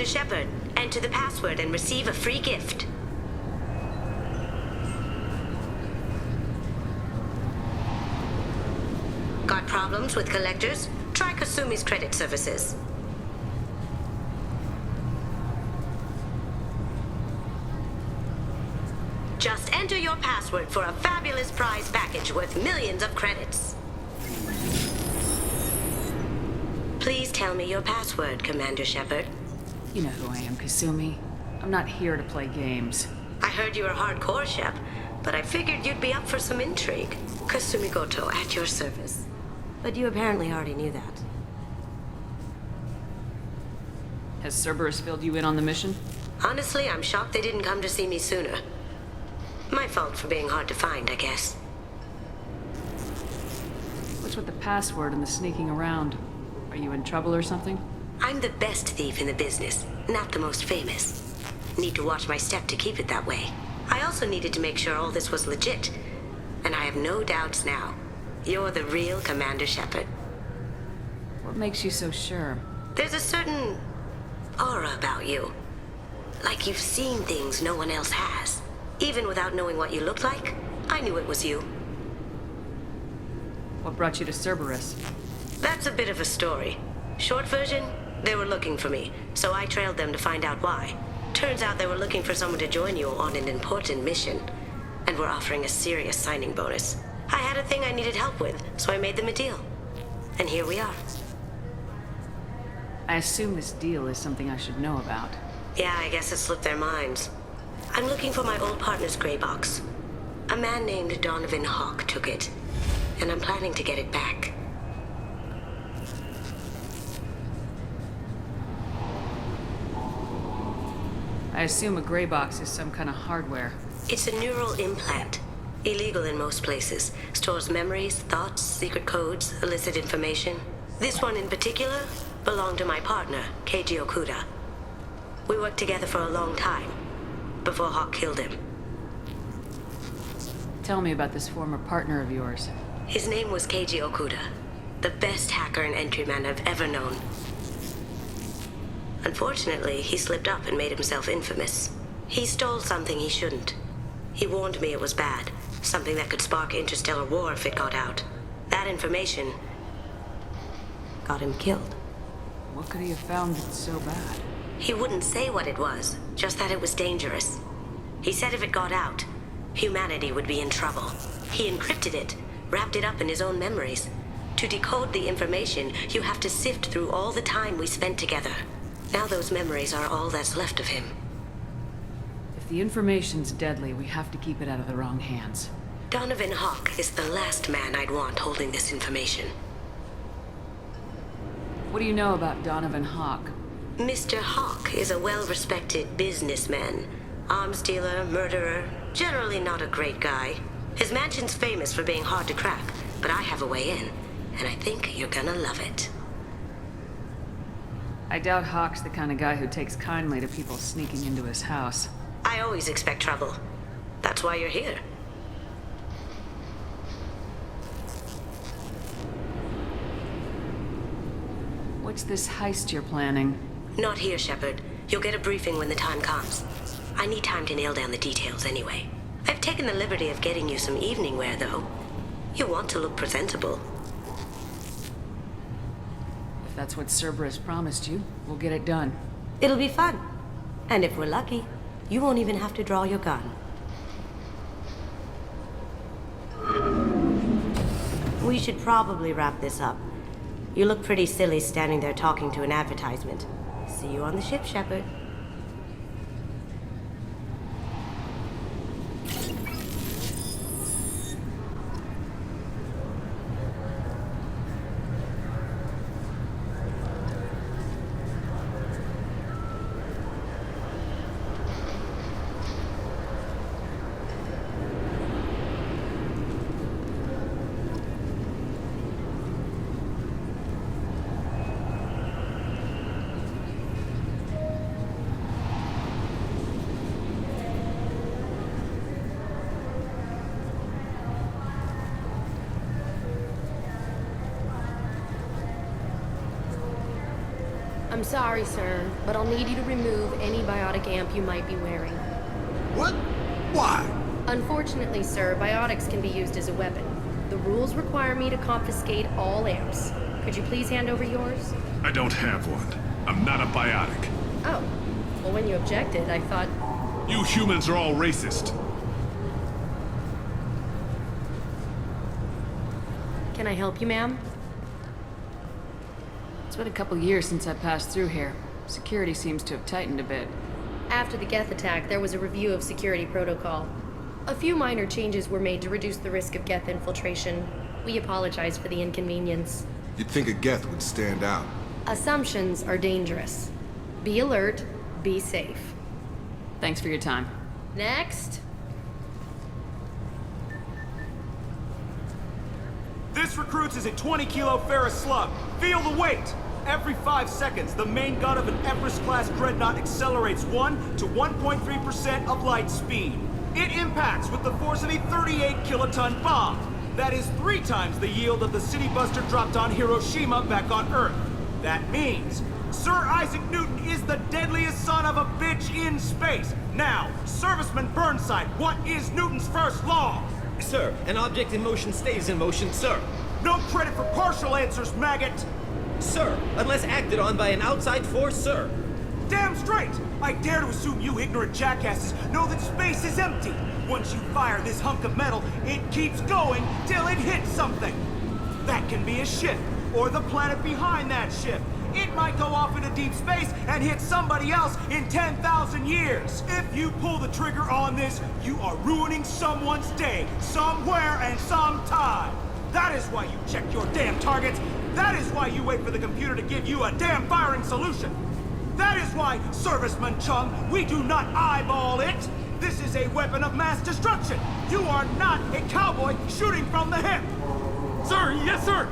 Commander Shepard. Enter the password and receive a free gift. Got problems with collectors? Try Kasumi's credit services. Just enter your password for a fabulous prize package worth millions of credits. Please tell me your password, Commander Shepard. You know who I am, Kasumi. I'm not here to play games. I heard you were hardcore, Shep, but I figured you'd be up for some intrigue. Kasumi Goto, at your service. But you apparently already knew that. Has Cerberus filled you in on the mission? Honestly, I'm shocked they didn't come to see me sooner. My fault for being hard to find, I guess. What's with the password and the sneaking around? Are you in trouble or something? I'm the best thief in the business, not the most famous. Need to watch my step to keep it that way. I also needed to make sure all this was legit. And I have no doubts now. You're the real Commander Shepard. What makes you so sure? There's a certain aura about you. Like you've seen things no one else has. Even without knowing what you looked like, I knew it was you. What brought you to Cerberus? That's a bit of a story. Short version, they were looking for me, so I trailed them to find out why. Turns out they were looking for someone to join you on an important mission, and were offering a serious signing bonus. I had a thing I needed help with, so I made them a deal. And here we are. I assume this deal is something I should know about. Yeah, I guess it slipped their minds. I'm looking for my old partner's gray box. A man named Donovan Hawk took it, and I'm planning to get it back. I assume a gray box is some kind of hardware. It's a neural implant. Illegal in most places. Stores memories, thoughts, secret codes, illicit information. This one in particular belonged to my partner, Keiji Okuda. We worked together for a long time, before Hawk killed him. Tell me about this former partner of yours. His name was Keiji Okuda, the best hacker and entryman I've ever known. Unfortunately, he slipped up and made himself infamous. He stole something he shouldn't. He warned me it was bad, something that could spark interstellar war if it got out. That information got him killed. What could he have found that's so bad? He wouldn't say what it was, just that it was dangerous. He said if it got out, humanity would be in trouble. He encrypted it, wrapped it up in his own memories. To decode the information, you have to sift through all the time we spent together. Now those memories are all that's left of him. If the information's deadly, we have to keep it out of the wrong hands. Donovan Hawk is the last man I'd want holding this information. What do you know about Donovan Hawk? Mr. Hawk is a well-respected businessman. Arms dealer, murderer, generally not a great guy. His mansion's famous for being hard to crack, but I have a way in, and I think you're gonna love it. I doubt Hawk's the kind of guy who takes kindly to people sneaking into his house. I always expect trouble. That's why you're here. What's this heist you're planning? Not here, Shepard. You'll get a briefing when the time comes. I need time to nail down the details anyway. I've taken the liberty of getting you some evening wear, though. You want to look presentable. If that's what Cerberus promised you, we'll get it done. It'll be fun. And if we're lucky, you won't even have to draw your gun. We should probably wrap this up. You look pretty silly standing there talking to an advertisement. See you on the ship, Shepard. I'm sorry, sir, but I'll need you to remove any biotic amp you might be wearing. What? Why? Unfortunately, sir, biotics can be used as a weapon. The rules require me to confiscate all amps. Could you please hand over yours? I don't have one. I'm not a biotic. Oh. Well, when you objected, I thought... You humans are all racist. Can I help you, ma'am? It's been a couple years since I passed through here. Security seems to have tightened a bit. After the Geth attack, there was a review of security protocol. A few minor changes were made to reduce the risk of Geth infiltration. We apologize for the inconvenience. You'd think a Geth would stand out. Assumptions are dangerous. Be alert, be safe. Thanks for your time. Next. This recruits is a 20-kilo ferrous slug. Feel the weight! Every 5 seconds, the main gun of an Everest-class dreadnought accelerates 1 to 1.3% of light speed. It impacts with the force of a 38-kiloton bomb. That is 3 times the yield of the city buster dropped on Hiroshima back on Earth. That means Sir Isaac Newton is the deadliest son of a bitch in space. Now, Serviceman Burnside, what is Newton's first law? Sir, an object in motion stays in motion, sir. No credit for partial answers, maggot! Sir, unless acted on by an outside force, sir. Damn straight! I dare to assume you ignorant jackasses know that space is empty. Once you fire this hunk of metal, it keeps going till it hits something. That can be a ship, or the planet behind that ship. It might go off into deep space and hit somebody else in 10,000 years. If you pull the trigger on this, you are ruining someone's day, somewhere and sometime. That is why you check your damn targets. That is why you wait for the computer to give you a damn firing solution. That is why, Serviceman Chung, we do not eyeball it. This is a weapon of mass destruction. You are not a cowboy shooting from the hip. Sir, yes, sir.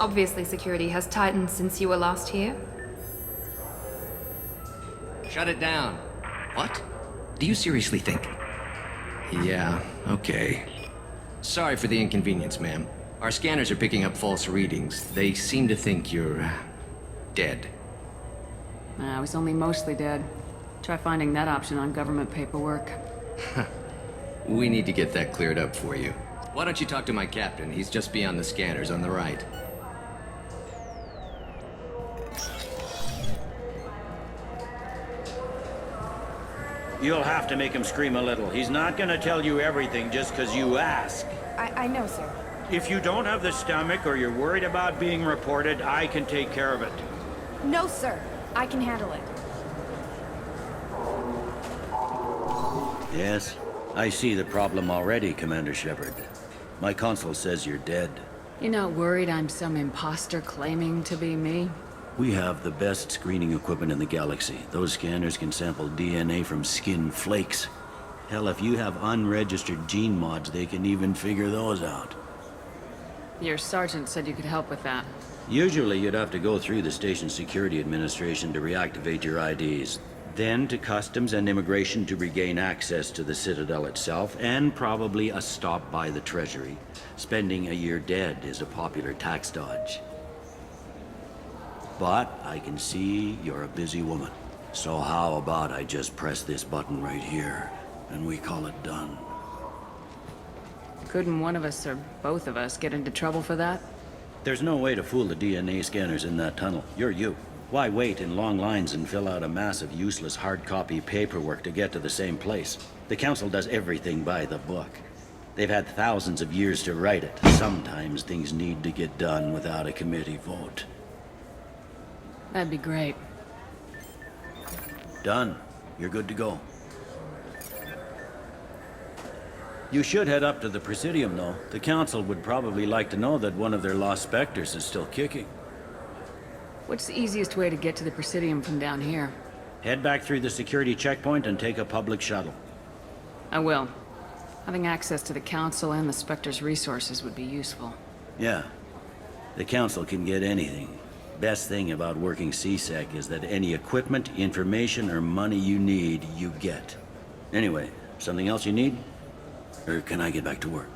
Obviously, security has tightened since you were last here. Shut it down. What? Do you seriously think? Yeah, okay. Sorry for the inconvenience, ma'am. Our scanners are picking up false readings. They seem to think you're... dead. I was only mostly dead. Try finding that option on government paperwork. We need to get that cleared up for you. Why don't you talk to my captain? He's just beyond the scanners on the right. You'll have to make him scream a little. He's not gonna tell you everything just because you ask. I know, sir. If you don't have the stomach or you're worried about being reported, I can take care of it. No, sir. I can handle it. Yes, I see the problem already, Commander Shepard. My console says you're dead. You're not worried I'm some imposter claiming to be me? We have the best screening equipment in the galaxy. Those scanners can sample DNA from skin flakes. Hell, if you have unregistered gene mods, they can even figure those out. Your sergeant said you could help with that. Usually you'd have to go through the Station Security Administration to reactivate your IDs. Then to Customs and Immigration to regain access to the Citadel itself, and probably a stop by the Treasury. Spending a year dead is a popular tax dodge. But I can see you're a busy woman. So how about I just press this button right here, and we call it done? Couldn't one of us or both of us get into trouble for that? There's no way to fool the DNA scanners in that tunnel. You're you. Why wait in long lines and fill out a massive useless hard copy paperwork to get to the same place? The Council does everything by the book. They've had thousands of years to write it. Sometimes things need to get done without a committee vote. That'd be great. Done. You're good to go. You should head up to the Presidium, though. The Council would probably like to know that one of their lost specters is still kicking. What's the easiest way to get to the Presidium from down here? Head back through the security checkpoint and take a public shuttle. I will. Having access to the Council and the Spectre's resources would be useful. Yeah. The Council can get anything. Best thing about working CSEC is that any equipment, information, or money you need, you get. Anyway, something else you need? Or can I get back to work?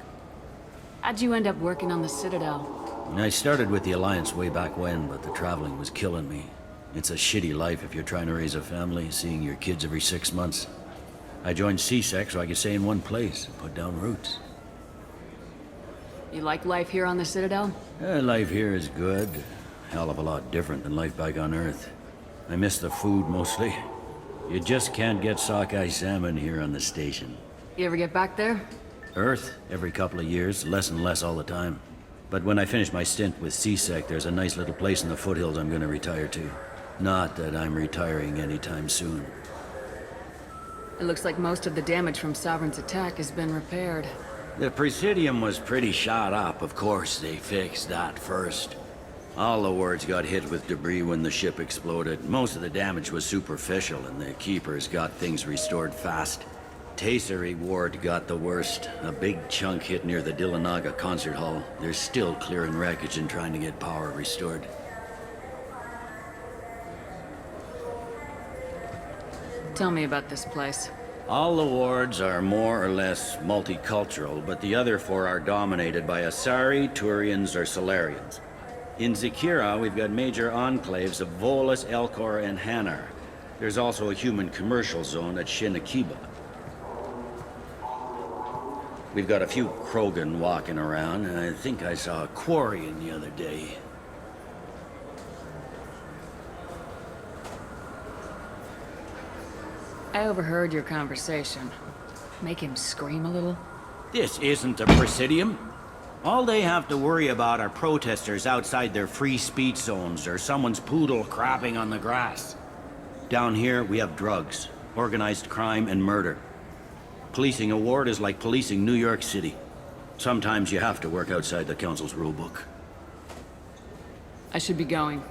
How'd you end up working on the Citadel? I started with the Alliance way back when, but the traveling was killing me. It's a shitty life if you're trying to raise a family, seeing your kids every 6 months. I joined CSEC so I could stay in one place and put down roots. You like life here on the Citadel? Life here is good. Hell of a lot different than life back on Earth. I miss the food mostly. You just can't get sockeye salmon here on the station. You ever get back there? Earth, every couple of years, less and less all the time. But when I finish my stint with CSEC, there's a nice little place in the foothills I'm gonna retire to. Not that I'm retiring anytime soon. It looks like most of the damage from Sovereign's attack has been repaired. The Presidium was pretty shot up, of course. They fixed that first. All the wards got hit with debris when the ship exploded. Most of the damage was superficial, and the Keepers got things restored fast. Tasery Ward got the worst. A big chunk hit near the Dillanaga concert hall. They're still clearing wreckage and trying to get power restored. Tell me about this place. All the wards are more or less multicultural, but the other 4 are dominated by Asari, Turians, or Solarians. In Zakira, we've got major enclaves of Volus, Elcor, and Hanar. There's also a human commercial zone at Shinakiba. We've got a few Krogan walking around, and I think I saw a Quarian the other day. I overheard your conversation. Make him scream a little? This isn't a Presidium. All they have to worry about are protesters outside their free speech zones or someone's poodle crapping on the grass. Down here, we have drugs, organized crime, and murder. Policing a ward is like policing New York City. Sometimes you have to work outside the Council's rulebook. I should be going.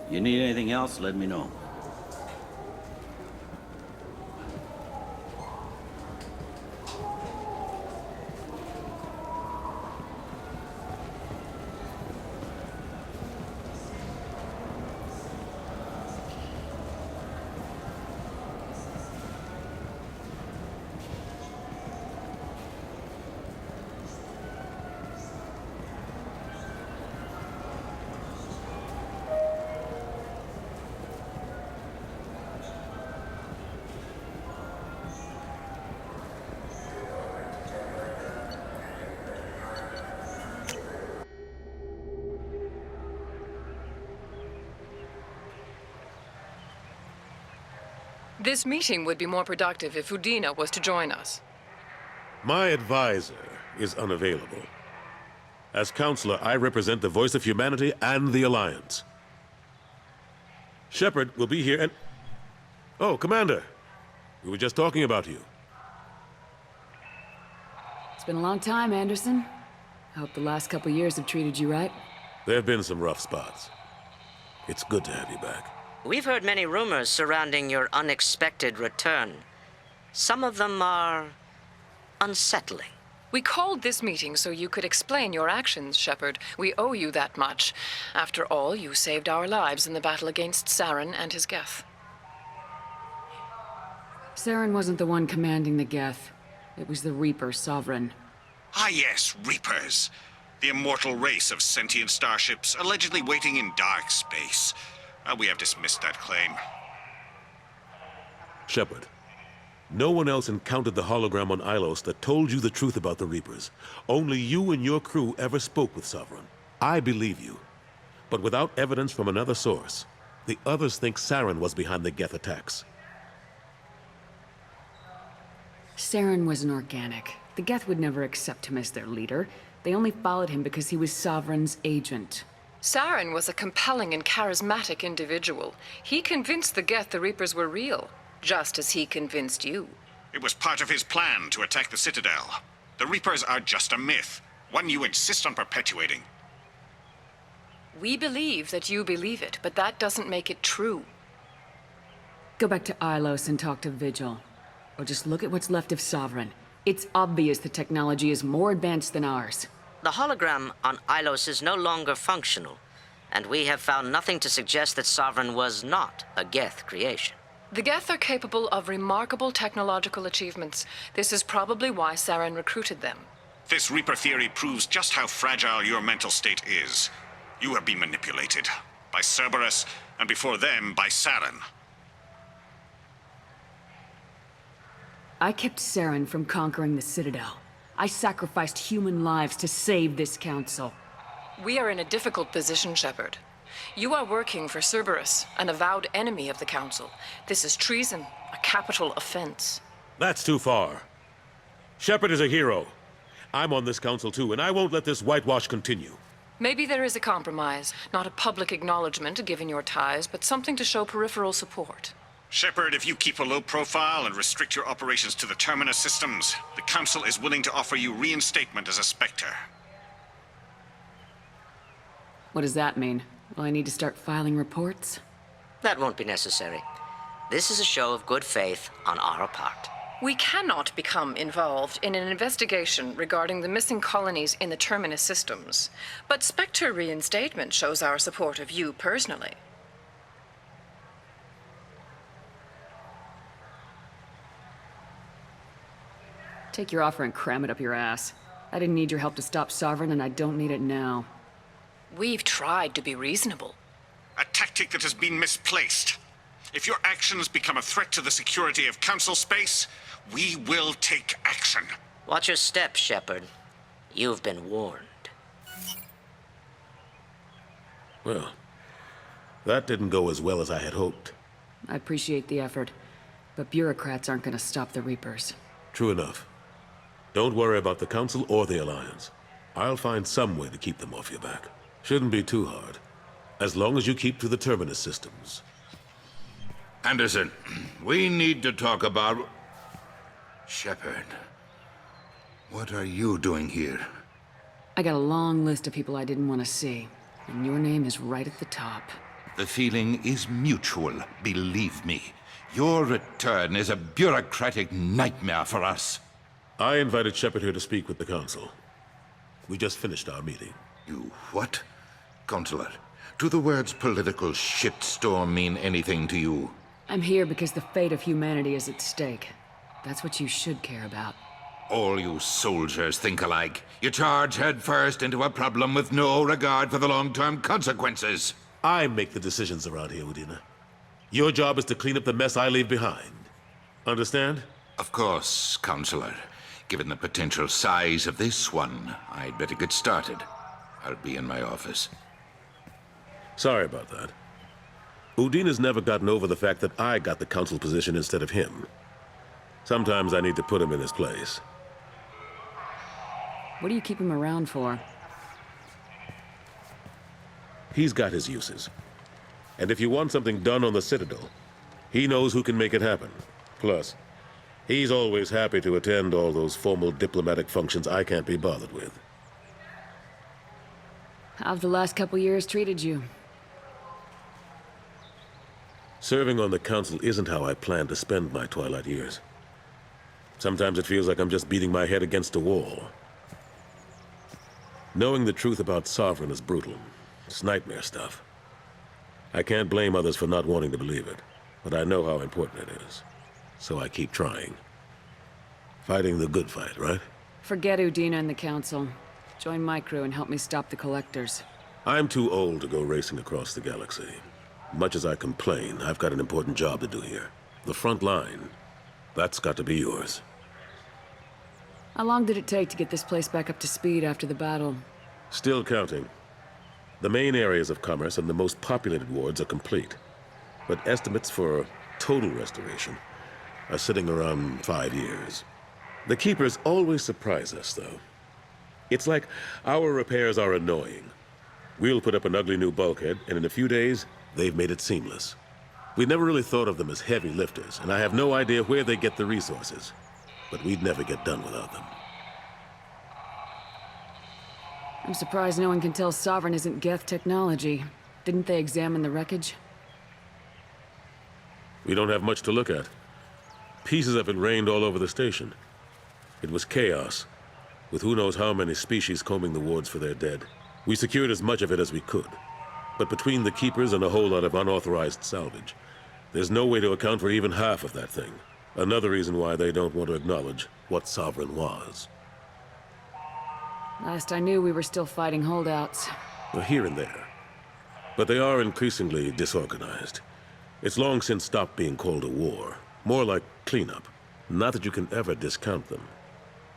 You need anything else, let me know. This meeting would be more productive if Udina was to join us. My advisor is unavailable. As counselor, I represent the voice of humanity and the Alliance. Shepard will be here and... Oh, Commander. We were just talking about you. It's been a long time, Anderson. I hope the last couple years have treated you right. There have been some rough spots. It's good to have you back. We've heard many rumors surrounding your unexpected return. Some of them are unsettling. We called this meeting so you could explain your actions, Shepard. We owe you that much. After all, you saved our lives in the battle against Saren and his Geth. Saren wasn't the one commanding the Geth. It was the Reaper Sovereign. Ah yes, Reapers. The immortal race of sentient starships allegedly waiting in dark space. We have dismissed that claim. Shepard, no one else encountered the hologram on Ilos that told you the truth about the Reapers. Only you and your crew ever spoke with Sovereign. I believe you. But without evidence from another source, the others think Saren was behind the Geth attacks. Saren was an organic. The Geth would never accept him as their leader. They only followed him because he was Sovereign's agent. Saren was a compelling and charismatic individual. He convinced the Geth the Reapers were real, just as he convinced you. It was part of his plan to attack the Citadel. The Reapers are just a myth, one you insist on perpetuating. We believe that you believe it, but that doesn't make it true. Go back to Ilos and talk to Vigil. Or just look at what's left of Sovereign. It's obvious the technology is more advanced than ours. The hologram on Ilos is no longer functional, and we have found nothing to suggest that Sovereign was not a Geth creation. The Geth are capable of remarkable technological achievements. This is probably why Saren recruited them. This Reaper theory proves just how fragile your mental state is. You have been manipulated by Cerberus, and before them, by Saren. I kept Saren from conquering the Citadel. I sacrificed human lives to save this council. We are in a difficult position, Shepard. You are working for Cerberus, an avowed enemy of the Council. This is treason, a capital offense. That's too far. Shepard is a hero. I'm on this council too, and I won't let this whitewash continue. Maybe there is a compromise. Not a public acknowledgement given your ties, but something to show peripheral support. Shepard, if you keep a low profile and restrict your operations to the Terminus systems, the Council is willing to offer you reinstatement as a Spectre. What does that mean? Will I need to start filing reports? That won't be necessary. This is a show of good faith on our part. We cannot become involved in an investigation regarding the missing colonies in the Terminus systems, but Spectre reinstatement shows our support of you personally. Take your offer and cram it up your ass. I didn't need your help to stop Sovereign, and I don't need it now. We've tried to be reasonable. A tactic that has been misplaced. If your actions become a threat to the security of Council space, we will take action. Watch your step, Shepard. You've been warned. Well, that didn't go as well as I had hoped. I appreciate the effort, but bureaucrats aren't gonna stop the Reapers. True enough. Don't worry about the Council or the Alliance. I'll find some way to keep them off your back. Shouldn't be too hard. As long as you keep to the Terminus systems. Anderson, we need to talk about... Shepard. What are you doing here? I got a long list of people I didn't want to see, and your name is right at the top. The feeling is mutual, believe me. Your return is a bureaucratic nightmare for us. I invited Shepard here to speak with the Council. We just finished our meeting. You what? Counselor, do the words political shitstorm mean anything to you? I'm here because the fate of humanity is at stake. That's what you should care about. All you soldiers think alike. You charge headfirst into a problem with no regard for the long-term consequences. I make the decisions around here, Udina. Your job is to clean up the mess I leave behind. Understand? Of course, Counselor. Given the potential size of this one, I'd better get started. I'll be in my office. Sorry about that. Udina's never gotten over the fact that I got the Council position instead of him. Sometimes I need to put him in his place. What do you keep him around for? He's got his uses. And if you want something done on the Citadel, he knows who can make it happen. Plus, he's always happy to attend all those formal diplomatic functions I can't be bothered with. How've the last couple years treated you? Serving on the Council isn't how I plan to spend my twilight years. Sometimes it feels like I'm just beating my head against a wall. Knowing the truth about Sovereign is brutal. It's nightmare stuff. I can't blame others for not wanting to believe it, but I know how important it is. So I keep trying. Fighting the good fight, right? Forget Udina and the Council. Join my crew and help me stop the Collectors. I'm too old to go racing across the galaxy. Much as I complain, I've got an important job to do here. The front line. That's got to be yours. How long did it take to get this place back up to speed after the battle? Still counting. The main areas of commerce and the most populated wards are complete. But estimates for total restoration are sitting around 5 years. The Keepers always surprise us, though. It's like our repairs are annoying. We'll put up an ugly new bulkhead, and in a few days, they've made it seamless. We never really thought of them as heavy lifters, and I have no idea where they get the resources. But we'd never get done without them. I'm surprised no one can tell Sovereign isn't Geth technology. Didn't they examine the wreckage? We don't have much to look at. Pieces of it rained all over the station. It was chaos, with who knows how many species combing the wards for their dead. We secured as much of it as we could. But between the Keepers and a whole lot of unauthorized salvage, there's no way to account for even half of that thing. Another reason why they don't want to acknowledge what Sovereign was. Last I knew, we were still fighting holdouts. Well, here and there. But they are increasingly disorganized. It's long since stopped being called a war. More like cleanup. Not that you can ever discount them.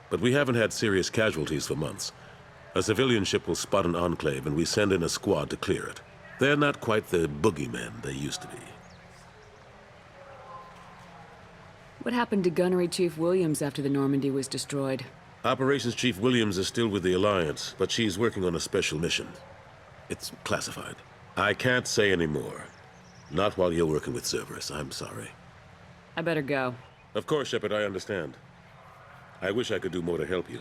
But we haven't had serious casualties for months. A civilian ship will spot an enclave and we send in a squad to clear it. They're not quite the boogeymen they used to be. What happened to Gunnery Chief Williams after the Normandy was destroyed? Operations Chief Williams is still with the Alliance, but she's working on a special mission. It's classified. I can't say any more. Not while you're working with Cerberus, I'm sorry. I better go. Of course, Shepard, I understand. I wish I could do more to help you.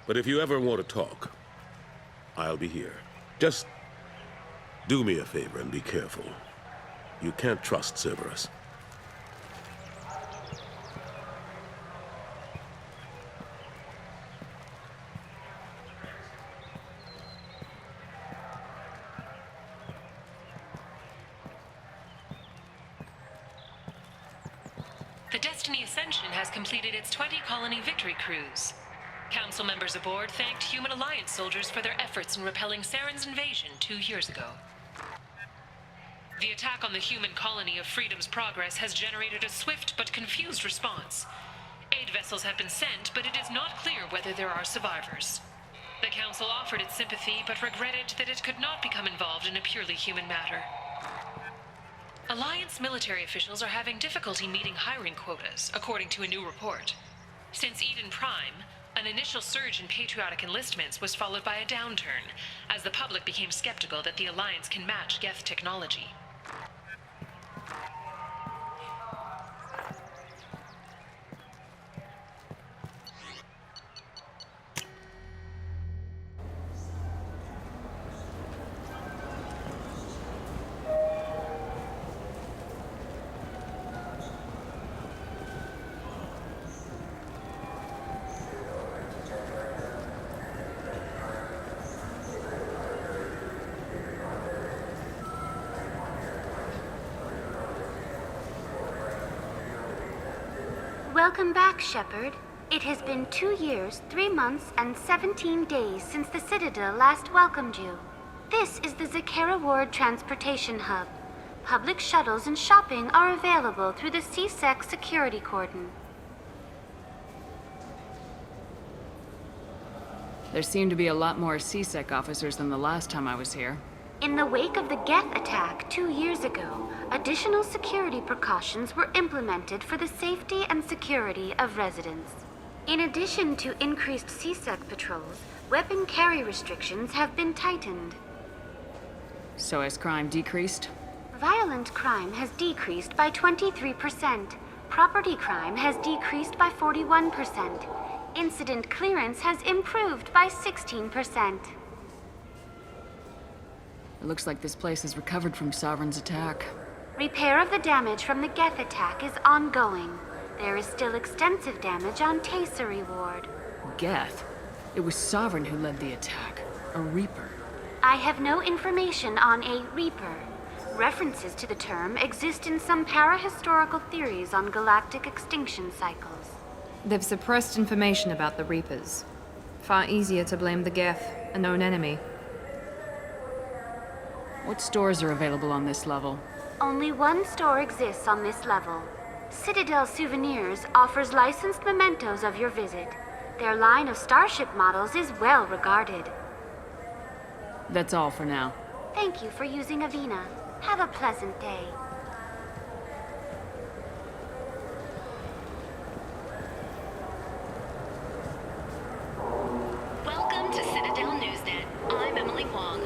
But if you ever want to talk, I'll be here. Just do me a favor and be careful. You can't trust Cerberus. The Destiny Ascension has completed its 20-colony victory cruise. Council members aboard thanked Human Alliance soldiers for their efforts in repelling Saren's invasion 2 years ago. The attack on the human colony of Freedom's Progress has generated a swift but confused response. Aid vessels have been sent, but it is not clear whether there are survivors. The Council offered its sympathy, but regretted that it could not become involved in a purely human matter. Alliance military officials are having difficulty meeting hiring quotas, according to a new report. Since Eden Prime, an initial surge in patriotic enlistments was followed by a downturn, as the public became skeptical that the Alliance can match Geth technology. Welcome back, Shepard. It has been 2 years, 3 months, and 17 days since the Citadel last welcomed you. This is the Zakera Ward Transportation Hub. Public shuttles and shopping are available through the C-Sec security cordon. There seem to be a lot more C-Sec officers than the last time I was here. In the wake of the Geth attack 2 years ago, additional security precautions were implemented for the safety and security of residents. In addition to increased C-Sec patrols, weapon carry restrictions have been tightened. So has crime decreased? Violent crime has decreased by 23%. Property crime has decreased by 41%. Incident clearance has improved by 16%. It looks like this place has recovered from Sovereign's attack. Repair of the damage from the Geth attack is ongoing. There is still extensive damage on Tasery Ward. Geth? It was Sovereign who led the attack. A Reaper. I have no information on a Reaper. References to the term exist in some parahistorical theories on galactic extinction cycles. They've suppressed information about the Reapers. Far easier to blame the Geth, a known enemy. What stores are available on this level? Only one store exists on this level. Citadel Souvenirs offers licensed mementos of your visit. Their line of starship models is well regarded. That's all for now. Thank you for using Avina. Have a pleasant day. Welcome to Citadel Newsnet. I'm Emily Wong.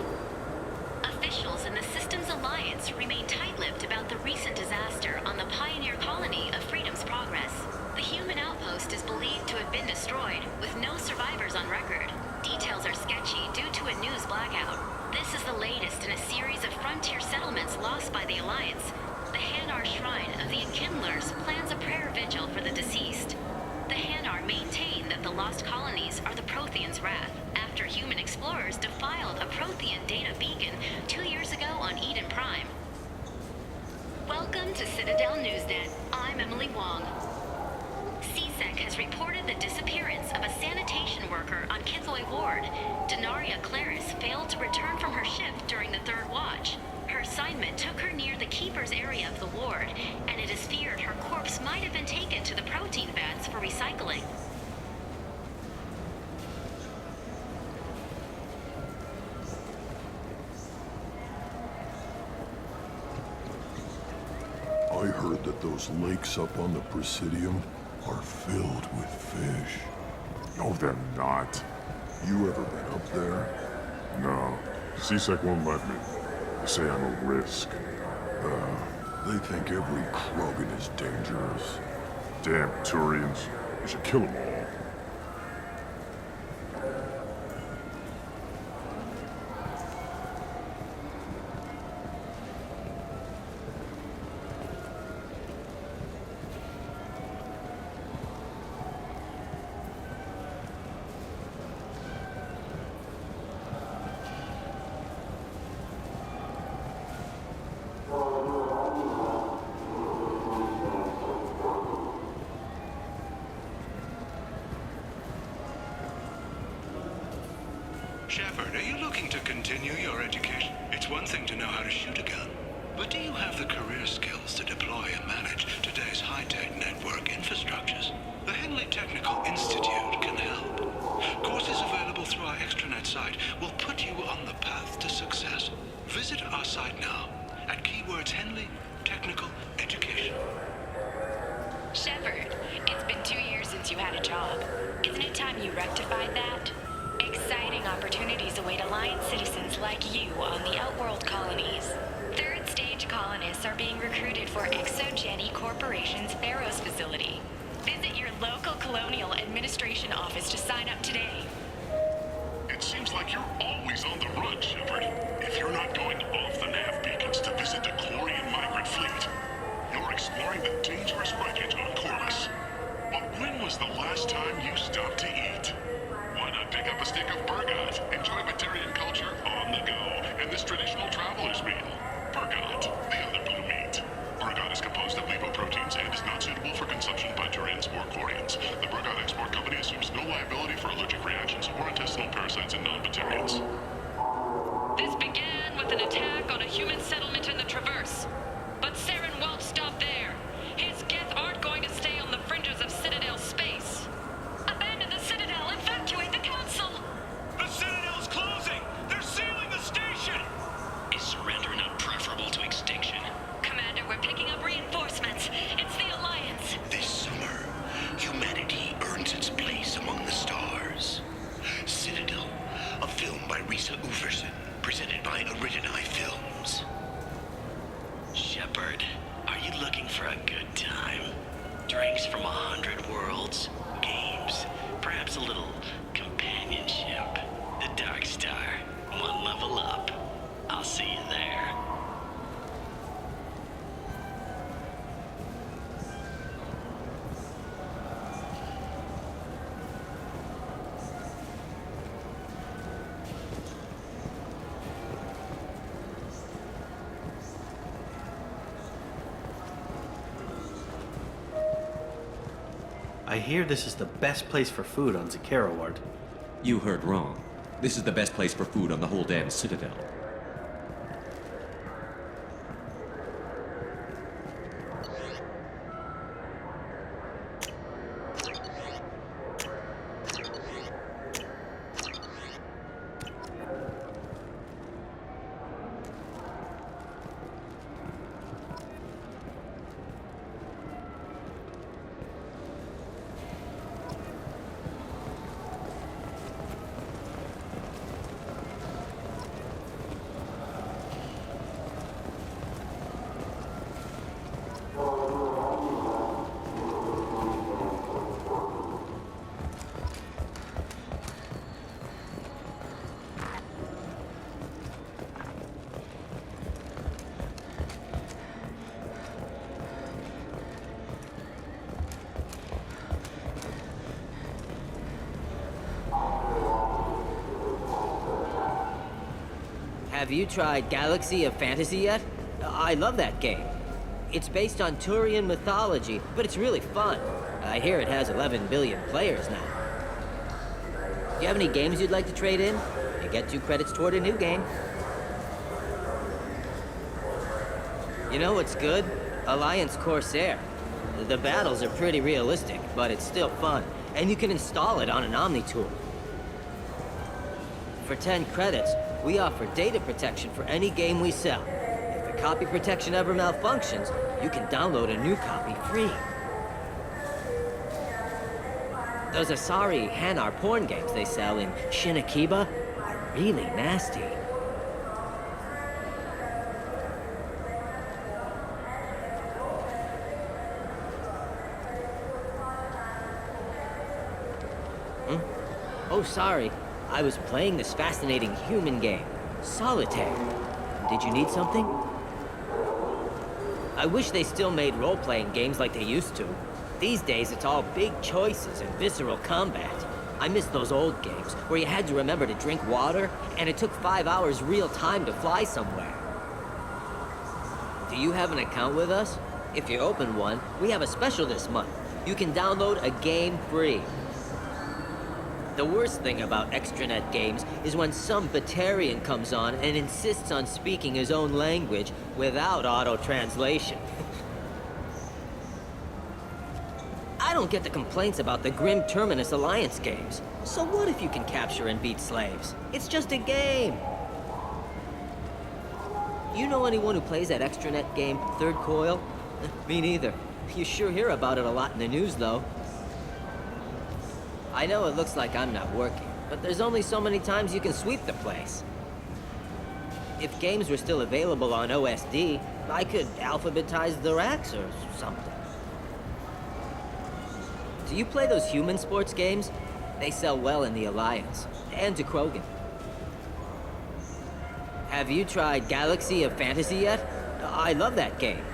Officials in the Systems Alliance remain tight-lipped about the recent disaster on the pioneer colony of Freedom's Progress. The human outpost is believed to have been destroyed, with no survivors on record. Details are sketchy due to a lost by the Alliance, the Hanar Shrine of the Enkindlers plans a prayer vigil for the deceased. The Hanar maintain that the lost colonies are the Protheans' wrath after human explorers defiled a Prothean data beacon 2 years ago on Eden Prime. Welcome to Citadel Newsnet. I'm Emily Wong. CSEC has reported the disappearance of a sanitation worker on Kithoy Ward. Denaria Claris failed to return from her shift during the third watch. Her assignment took her near the Keeper's area of the ward, and it is feared her corpse might have been taken to the protein vats for recycling. I heard that those lakes up on the Presidium are filled with fish. No, they're not. You ever been up there? No. CSEC won't let me. They say I'm a risk. They think every Krogan is dangerous. Damn Turians. We should kill them all. Shepard, are you looking to continue your education? It's one thing to know how to shoot a gun, but do you have the career skills to deploy and manage today's high-tech network infrastructures? The Henley Technical Institute can help. Courses available through our extranet site will put you on the path to success. Visit our site now at keywords Henley Technical Education. Shepard, it's been 2 years since you had a job. Isn't it time you rectified that? Exciting opportunities await Alliance citizens like you on the Outworld colonies. Third stage colonists are being recruited for ExoGeni Corporation's Pharos facility. Visit your local Colonial Administration office to sign up today. It seems like you're always on the run, Shepard. If you're not going off the nav beacons to visit the Corian migrant fleet, you're exploring the dangerous wreckage on Corvus. But when was the last time you stopped to eat? Why not pick up a stick of Burgot? Enjoy Batarian culture on the go, and this traditional traveler's meal. Burgot, the other blue meat. Burgot is composed of lipoproteins and is not suitable for consumption by Turians or Quarians. The Burgot Export Company assumes no liability for allergic reactions or intestinal parasites in non-Batarians. This began with an attack on a human settlement in the Traverse. But Saren won't stop there. His Geth aren't going to stay on the fringes of Citadel space. Abandon the Citadel! Evacuate the Council! The Citadel's closing! They're sealing the station! Is surrender not preferable to extinction? Commander, we're picking up reinforcements. It's the Alliance. This summer, humanity earns its place among the stars. Citadel, a film by Risa Uverson, presented by Aridani Films. Shepard, are you looking for a good time? Drinks from 100 worlds, games, perhaps a little companionship. The Dark Star, one level up. I'll see you there. I hear this is the best place for food on Zakera Ward. You heard wrong. This is the best place for food on the whole damn Citadel. Have you tried Galaxy of Fantasy yet? I love that game. It's based on Turian mythology, but it's really fun. I hear it has 11 billion players now. Do you have any games you'd like to trade in? You get 2 credits toward a new game. You know what's good? Alliance Corsair. The battles are pretty realistic, but it's still fun. And you can install it on an Omni-tool. For 10 credits, we offer data protection for any game we sell. If the copy protection ever malfunctions, you can download a new copy free. Those Asari Hanar porn games they sell in Shinakiba are really nasty. Oh, sorry. I was playing this fascinating human game, Solitaire. Did you need something? I wish they still made role-playing games like they used to. These days, it's all big choices and visceral combat. I miss those old games, where you had to remember to drink water, and it took 5 hours real time to fly somewhere. Do you have an account with us? If you open one, we have a special this month. You can download a game free. The worst thing about extranet games is when some Batarian comes on and insists on speaking his own language without auto-translation. I don't get the complaints about the Grim Terminus Alliance games. So what if you can capture and beat slaves? It's just a game. You know anyone who plays that extranet game, Third Coil? Me neither. You sure hear about it a lot in the news, though. I know it looks like I'm not working, but there's only so many times you can sweep the place. If games were still available on OSD, I could alphabetize the racks or something. Do you play those human sports games? They sell well in the Alliance, and to Krogan. Have you tried Galaxy of Fantasy yet? I love that game.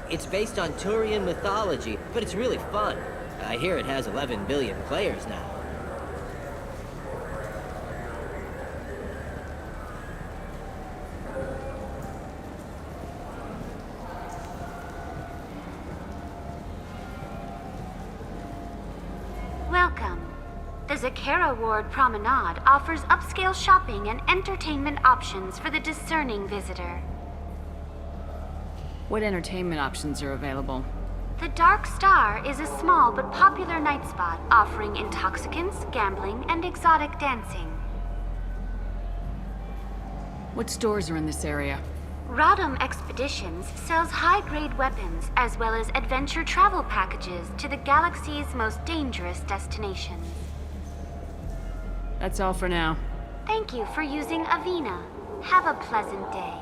It's based on Turian mythology, but it's really fun. I hear it has 11 billion players now. Welcome. The Zakera Ward Promenade offers upscale shopping and entertainment options for the discerning visitor. What entertainment options are available? The Dark Star is a small but popular night spot offering intoxicants, gambling, and exotic dancing. What stores are in this area? Rodham Expeditions sells high-grade weapons as well as adventure travel packages to the galaxy's most dangerous destinations. That's all for now. Thank you for using Avina. Have a pleasant day.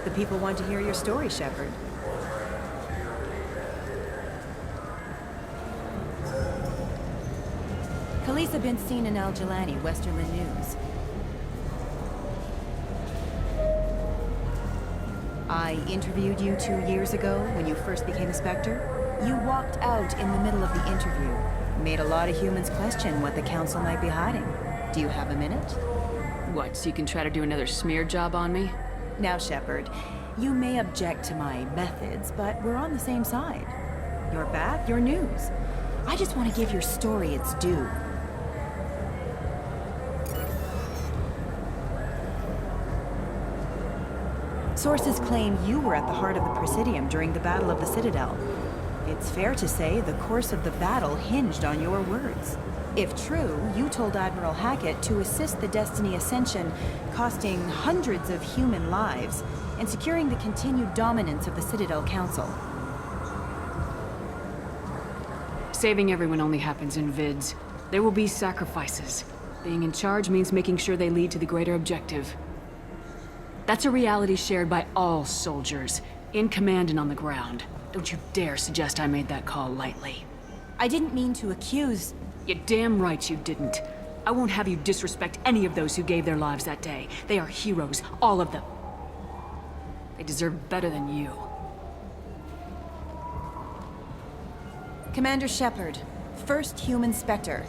The people want to hear your story, Shepard. Khaleesa been seen in Al Jalani, Westerland News. I interviewed you 2 years ago when you first became a Spectre. You walked out in the middle of the interview. Made a lot of humans question what the Council might be hiding. Do you have a minute? What, so you can try to do another smear job on me? Now, Shepard, you may object to my methods, but we're on the same side. You're back, you're news. I just want to give your story its due. Sources claim you were at the heart of the Presidium during the Battle of the Citadel. It's fair to say the course of the battle hinged on your words. If true, you told Admiral Hackett to assist the Destiny Ascension, costing hundreds of human lives, and securing the continued dominance of the Citadel Council. Saving everyone only happens in vids. There will be sacrifices. Being in charge means making sure they lead to the greater objective. That's a reality shared by all soldiers, in command and on the ground. Don't you dare suggest I made that call lightly. I didn't mean to accuse... You're damn right you didn't. I won't have you disrespect any of those who gave their lives that day. They are heroes, all of them. They deserve better than you. Commander Shepard, first human Spectre.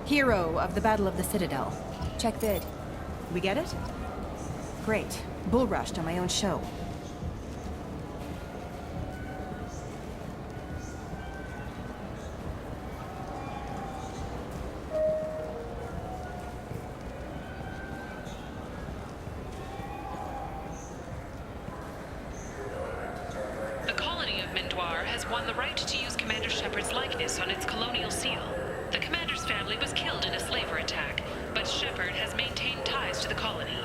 Hero of the Battle of the Citadel. Check vid. We get it? Great. Bull rushed on my own show. The colony of Mindoir has won the right to use Commander Shepard's likeness on its colonial seal. The commander's family was killed in a slaver attack, but Shepard has maintained ties to the colony.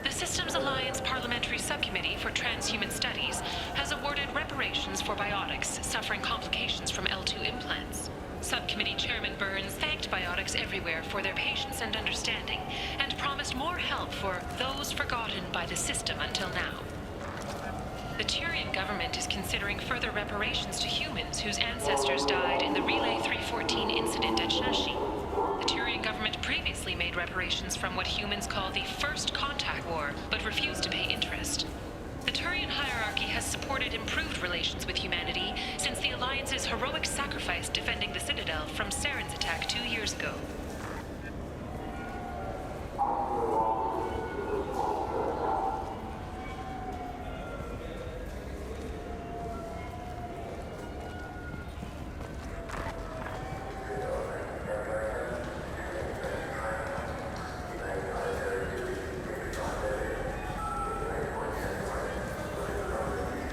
The Systems Alliance Parliamentary Subcommittee for Transhuman Studies has awarded reparations for biotics suffering complications from L2 implants. Subcommittee Chairman Burns thanked biotics everywhere for their patience and understanding, and promised more help for those forgotten by the system until now. The Turian government is considering further reparations to humans whose ancestors died in the Relay 314 incident at Shashi. The Turian government previously made reparations from what humans call the First Contact War, but refused to pay interest. The Turian hierarchy has supported improved relations with humanity since the Alliance's heroic sacrifice defending the Citadel from Saren's attack 2 years ago.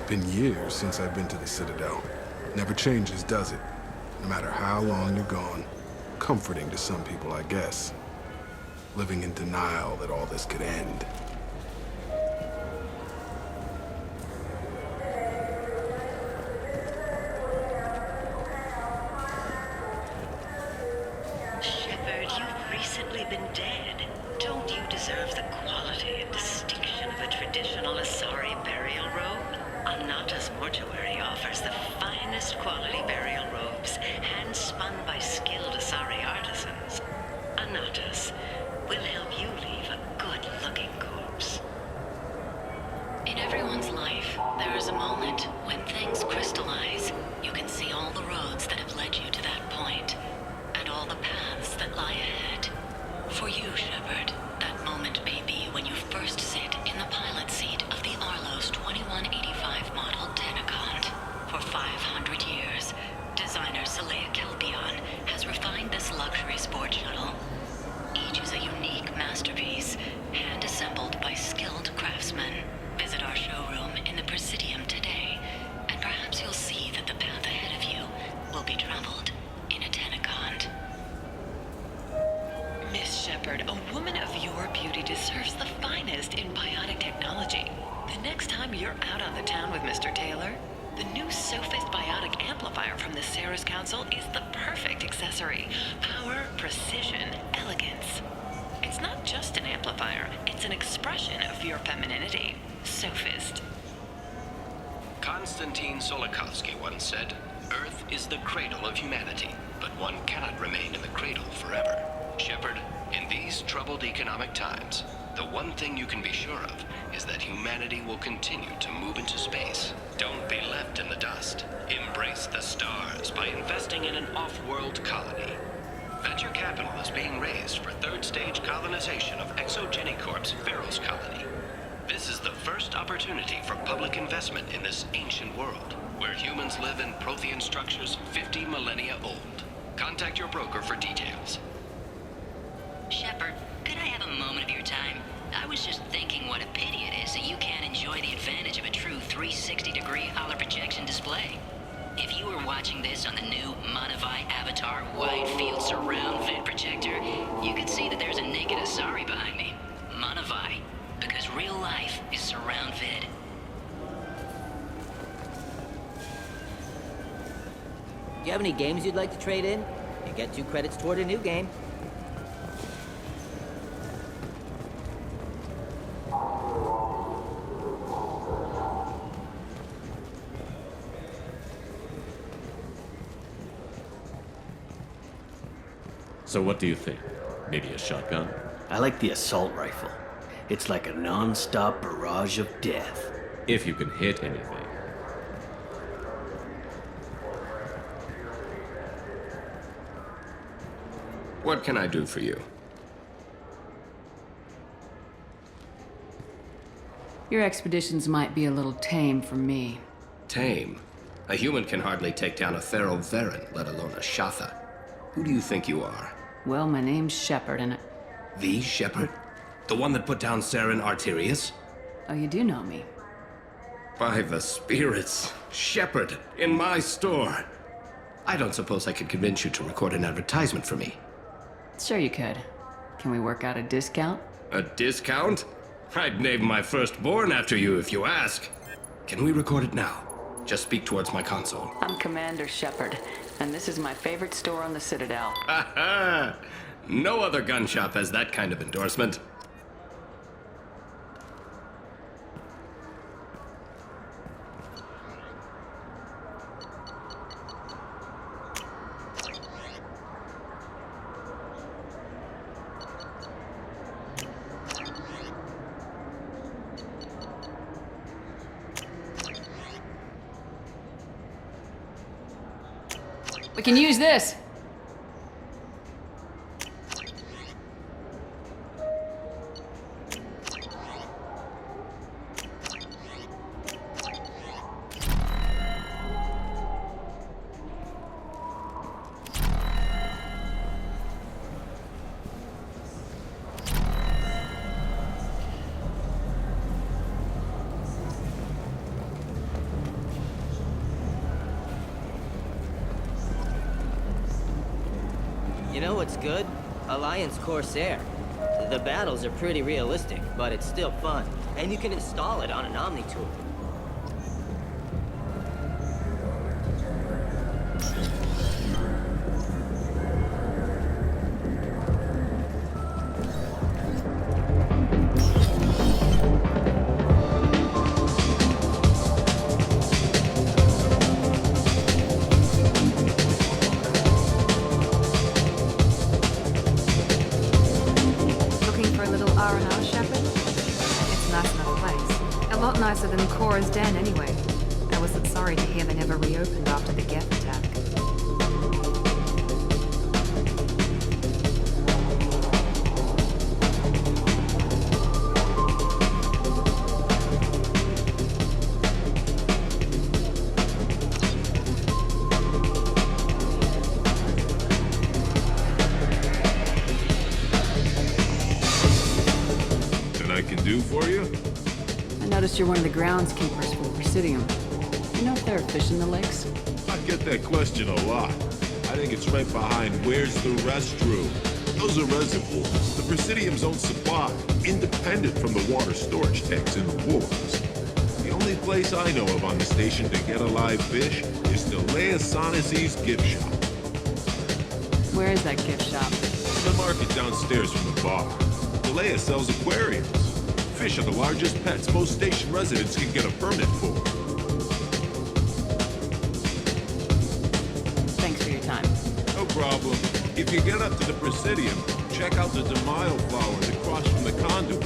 Been years since I've been to the Citadel. Never changes, does it? No matter how long you're gone. Comforting to some people, I guess. Living in denial that all this could end. Shepard, you've recently been dead. Don't you deserve the quality and distinction of a traditional Asari burial robe? Anata's mortuary offers the finest quality burial robes, hand-spun by skilled Asari artisans. Anata's will help you leave a good-looking corpse. In everyone's life, there is a moment when things crystallize. You can see all the roads that have led you to that point, and all the paths that lie ahead. For you, Shepard, that moment may be when you first sit in the pilot seat of the Arlos 2185 model Tenacont. For 500 years, designer Saleha Kelpion has refined this luxury sport shuttle. Each is a unique masterpiece, hand-assembled by skilled craftsmen. Visit our showroom in the Presidium today, and perhaps you'll see that the path ahead of you will be traveled in a Tenacont. Miss Shepard, a woman of your beauty deserves the finest in biotic technology. The next time you're out on the town with Mr. Taylor, the new Sophist biotic amplifier from the Ceres Council is the perfect accessory. Power, precision, elegance. It's not just an amplifier, it's an expression of your femininity. Sophist. Konstantin Solikovsky once said, "Earth is the cradle of humanity, but one cannot remain in the cradle forever." Shepard, in these troubled economic times, the one thing you can be sure of is that humanity will continue to move into space. Don't be left in the dust. Embrace the stars by investing in an off-world colony. Venture capital is being raised for third-stage colonization of Exogeny Corp's Pharaoh's colony. This is the first opportunity for public investment in this ancient world, where humans live in Prothean structures 50 millennia old. Contact your broker for details. Shepard, could I have a moment of your time? I was just thinking what a pity it is that you can't enjoy the advantage of a true 360-degree holo projection display. If you were watching this on the new Monavai Avatar wide field surround vid projector, you could see that there's a naked Asari behind me. Monavai, because real life is surround vid. Do you have any games you'd like to trade in? You get 2 credits toward a new game. So what do you think? Maybe a shotgun? I like the assault rifle. It's like a non-stop barrage of death. If you can hit anything. What can I do for you? Your expeditions might be a little tame for me. Tame? A human can hardly take down a Thero Varen, let alone a Shatha. Who do you think you are? Well, my name's Shepard, and The Shepard? The one that put down Saren Arterius? oh, you do know me. By the spirits, Shepard, in my store. I don't suppose I could convince you to record an advertisement for me. Sure you could. Can we work out a discount? A discount? I'd name my firstborn after you if you ask. Can we record it now? Just speak towards my console. I'm Commander Shepard, and this is my favorite store on the Citadel. Ha ha! No other gun shop has that kind of endorsement. We can use this! You know what's good? Alliance Corsair. The battles are pretty realistic, but it's still fun. And you can install it on an Omni-tool. Nicer than Cora's den, anyway. I wasn't sorry to hear they never reopened after the Geth attack. Nothing I can do for you? I noticed you're one of the groundskeepers for the Presidium. You know if there are fish in the lakes? I get that question a lot. I think it's right behind where's the restroom. Those are reservoirs, the Presidium's own supply, independent from the water storage tanks in the wars. The only place I know of on the station to get a live fish is Delea Sonesi's gift shop. Where is that gift shop? In the market downstairs from the bar. Delea sells aquariums. Fish are the largest pets most station residents can get a permit for. Thanks for your time. No problem. If you get up to the Presidium, check out the DeMaio flowers across from the conduit.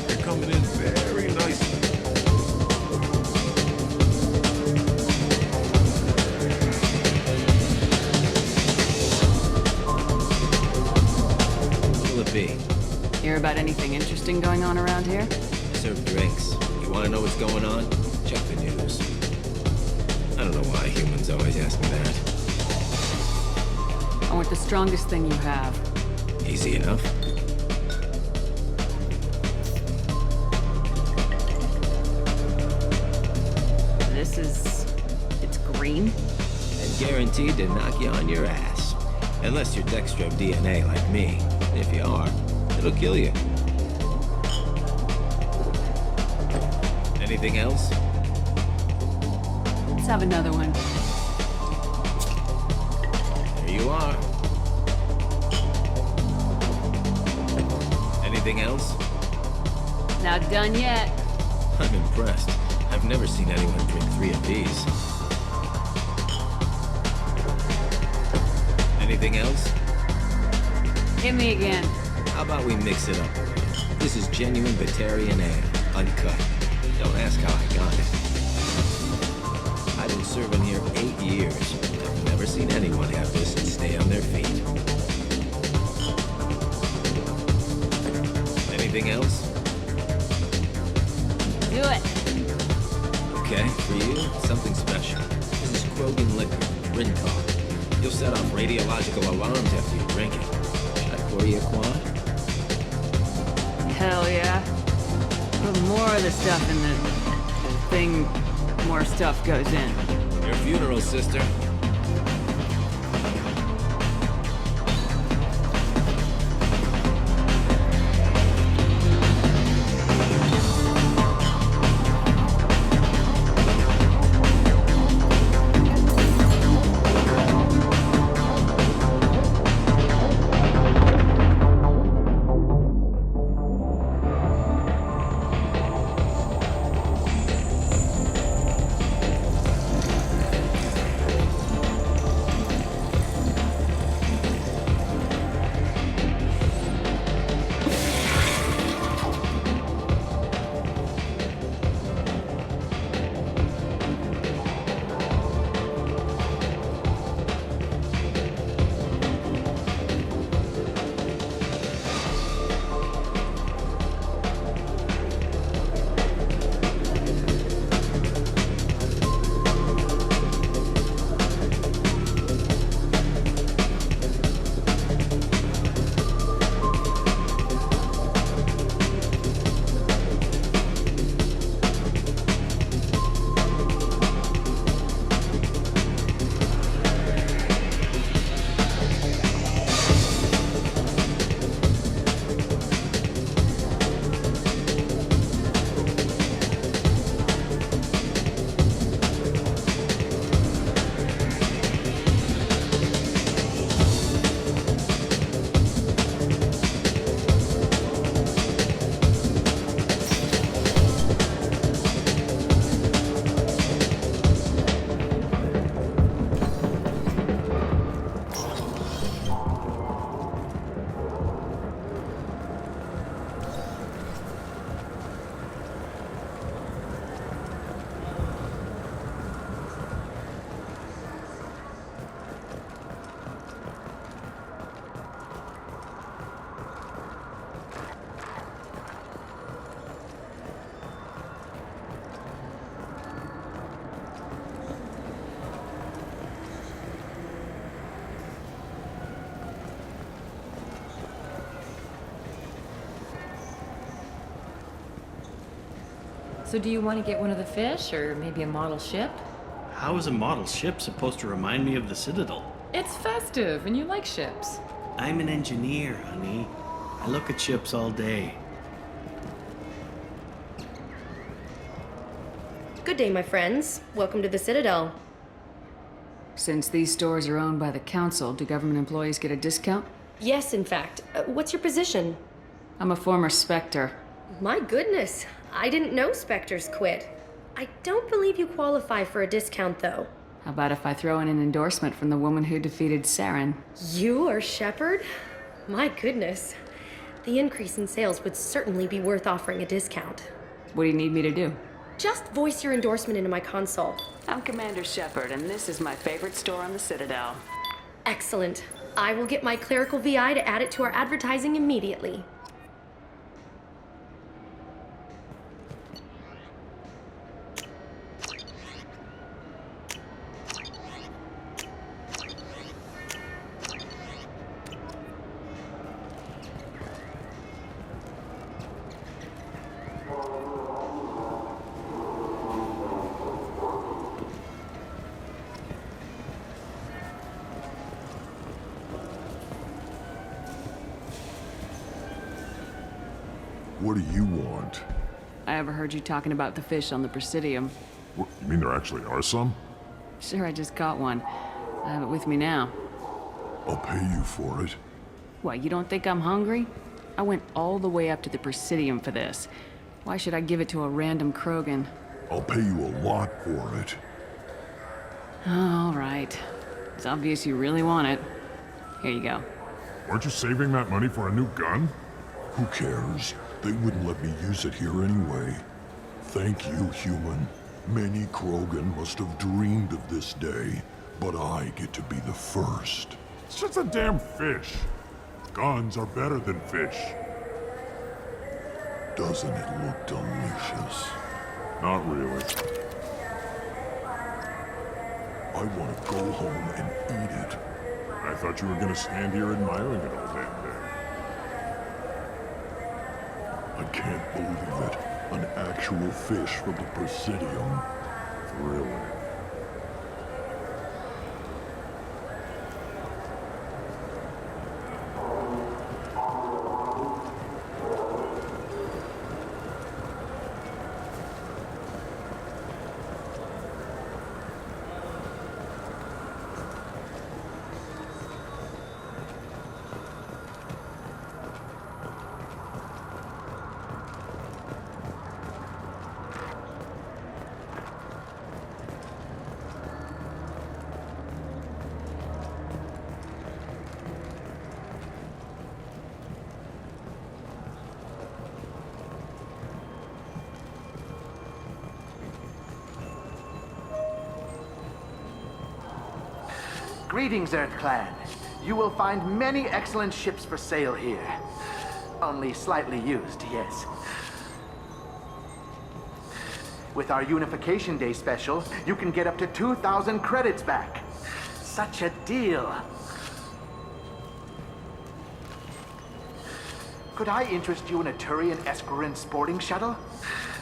They're coming in very nicely. What'll it be? Hear about anything interesting going on around here? I serve drinks. You want to know what's going on? Check the news. I don't know why humans always ask me that. I want the strongest thing you have. Easy enough. This is... it's green? And guaranteed to knock you on your ass. Unless you're Dextro DNA like me. If you are, it'll kill you. Anything else? Let's have another one. Here you are. Anything else? Not done yet. I'm impressed. I've never seen anyone drink 3 of these. Anything else? Hit me again. How about we mix it up? This is genuine Batarian ale, uncut. Don't ask how I got it. I've been serving here 8 years. I've never seen anyone have this and stay on their feet. Anything else? Do it. Okay, for you, something special. This is Krogan liquor, Rintalk. You'll set off radiological alarms after you drink it. Should I pour you a quad? Hell yeah. Put more of the stuff in the thing, more stuff goes in. Your funeral, sister. So do you want to get one of the fish, or maybe a model ship? How is a model ship supposed to remind me of the Citadel? It's festive, and you like ships. I'm an engineer, honey. I look at ships all day. Good day, my friends. Welcome to the Citadel. Since these stores are owned by the council, do government employees get a discount? Yes, in fact. What's your position? I'm a former Spectre. My goodness. I didn't know Spectres quit. I don't believe you qualify for a discount, though. How about if I throw in an endorsement from the woman who defeated Saren? You are Shepard? My goodness. The increase in sales would certainly be worth offering a discount. What do you need me to do? Just voice your endorsement into my console. I'm Commander Shepard, and this is my favorite store on the Citadel. Excellent. I will get my clerical VI to add it to our advertising immediately. What do you want? I overheard you talking about the fish on the Presidium. What, you mean there actually are some? Sure, I just caught one. I have it with me now. I'll pay you for it. What, you don't think I'm hungry? I went all the way up to the Presidium for this. Why should I give it to a random Krogan? I'll pay you a lot for it. All right. It's obvious you really want it. Here you go. Weren't you saving that money for a new gun? Who cares? They wouldn't let me use it here anyway. Thank you, human. Many Krogan must have dreamed of this day, but I get to be the first. It's just a damn fish. Guns are better than fish. Doesn't it look delicious? Not really. I want to go home and eat it. I thought you were gonna stand here admiring it all damn day. I can't believe it. An actual fish from the Presidium. Really? Greetings, Earth Clan. You will find many excellent ships for sale here. Only slightly used, yes. With our Unification Day special, you can get up to 2,000 credits back. Such a deal. Could I interest you in a Turian Esquirine sporting shuttle?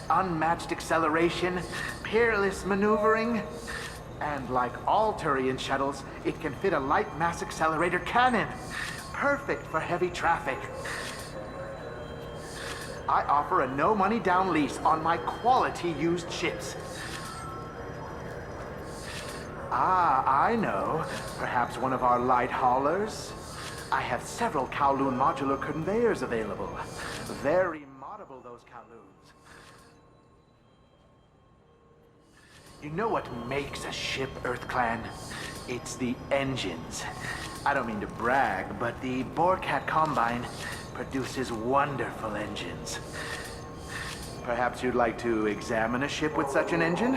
Unmatched acceleration, peerless maneuvering, and like all Turian shuttles, it can fit a light mass accelerator cannon. Perfect for heavy traffic. I offer a no-money down lease on my quality used ships. Ah, I know. Perhaps one of our light haulers? I have several Kowloon modular conveyors available. Very moddable, those Kowloons. You know what makes a ship, Earth Clan? It's the engines. I don't mean to brag, but the Borcat Combine produces wonderful engines. Perhaps you'd like to examine a ship with such an engine?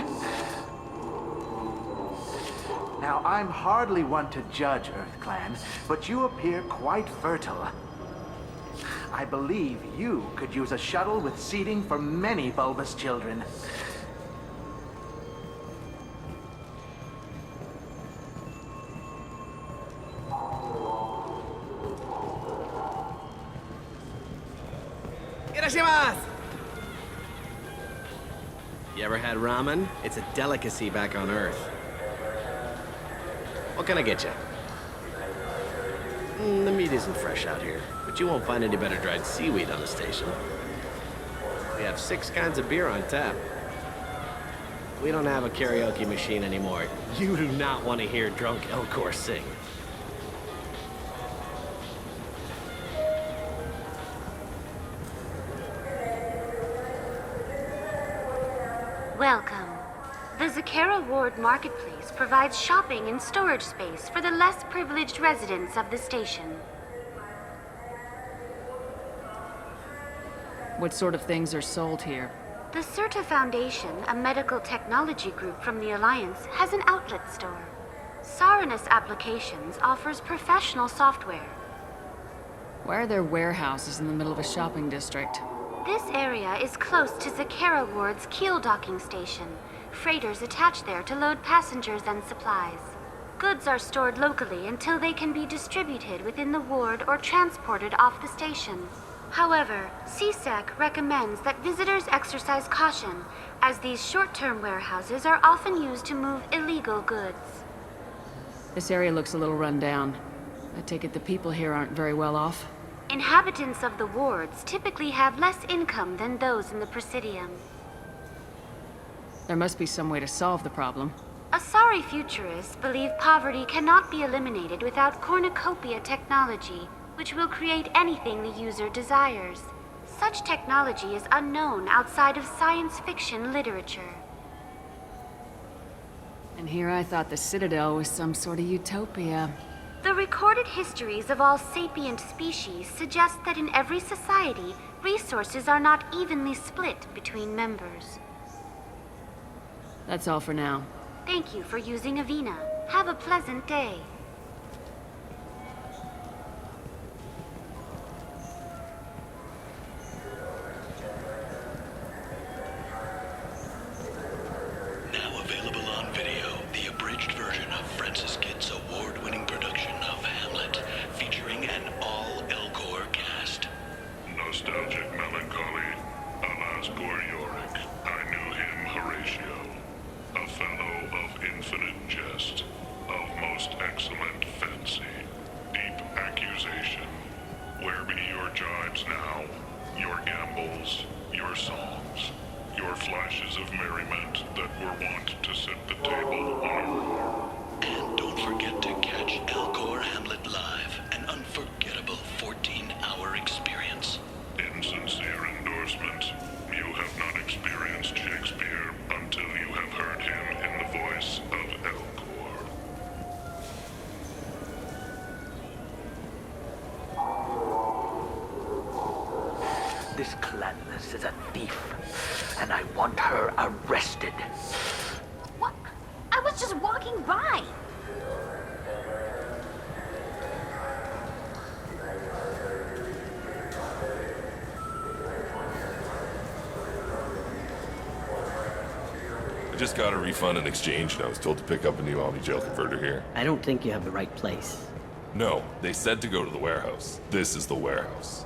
Now, I'm hardly one to judge, Earth Clan, but you appear quite fertile. I believe you could use a shuttle with seating for many bulbous children. You ever had ramen? It's a delicacy back on Earth. What can I get you? The meat isn't fresh out here, but you won't find any better dried seaweed on the station. We have 6 kinds of beer on tap. We don't have a karaoke machine anymore. You do not want to hear drunk Elcor sing. Welcome. The Zakera Ward Marketplace provides shopping and storage space for the less privileged residents of the station. What sort of things are sold here? The Certa Foundation, a medical technology group from the Alliance, has an outlet store. Saranus Applications offers professional software. Why are there warehouses in the middle of a shopping district? This area is close to Zakera Ward's keel docking station. Freighters attach there to load passengers and supplies. Goods are stored locally until they can be distributed within the ward or transported off the station. However, CSEC recommends that visitors exercise caution, as these short-term warehouses are often used to move illegal goods. This area looks a little run down. I take it the people here aren't very well off? Inhabitants of the wards typically have less income than those in the Presidium. There must be some way to solve the problem. Asari futurists believe poverty cannot be eliminated without cornucopia technology, which will create anything the user desires. Such technology is unknown outside of science fiction literature. And here I thought the Citadel was some sort of utopia. The recorded histories of all sapient species suggest that in every society, resources are not evenly split between members. That's all for now. Thank you for using Avena. Have a pleasant day. Now available on video, the abridged version of Francis Kidd's award-winning production of Hamlet, featuring an all-Elcor cast. Nostalgic melancholy, alas poor Yorick. I knew him, Horatio. A fellow of infinite jest, of most excellent fancy, deep accusation. Where be your jibes now, your gambols, your songs, your flashes of merriment that were wont to set the table on a roar? And don't forget to catch Elcor Hamlet live, an unforgettable 14-hour experience. Insincere endorsement. You have not experienced Shakespeare until you have heard him in the voice of Elcor. This Clanless is a thief, and I want her arrested. What? I was just walking by. I just got a refund and exchange, and I was told to pick up a new Omni-Gel converter here. I don't think you have the right place. No, they said to go to the warehouse. This is the warehouse.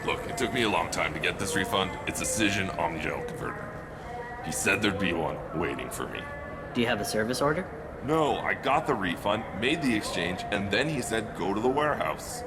Look, it took me a long time to get this refund. It's a Cision Omni-Gel converter. He said there'd be one waiting for me. Do you have a service order? No, I got the refund, made the exchange, and then he said go to the warehouse.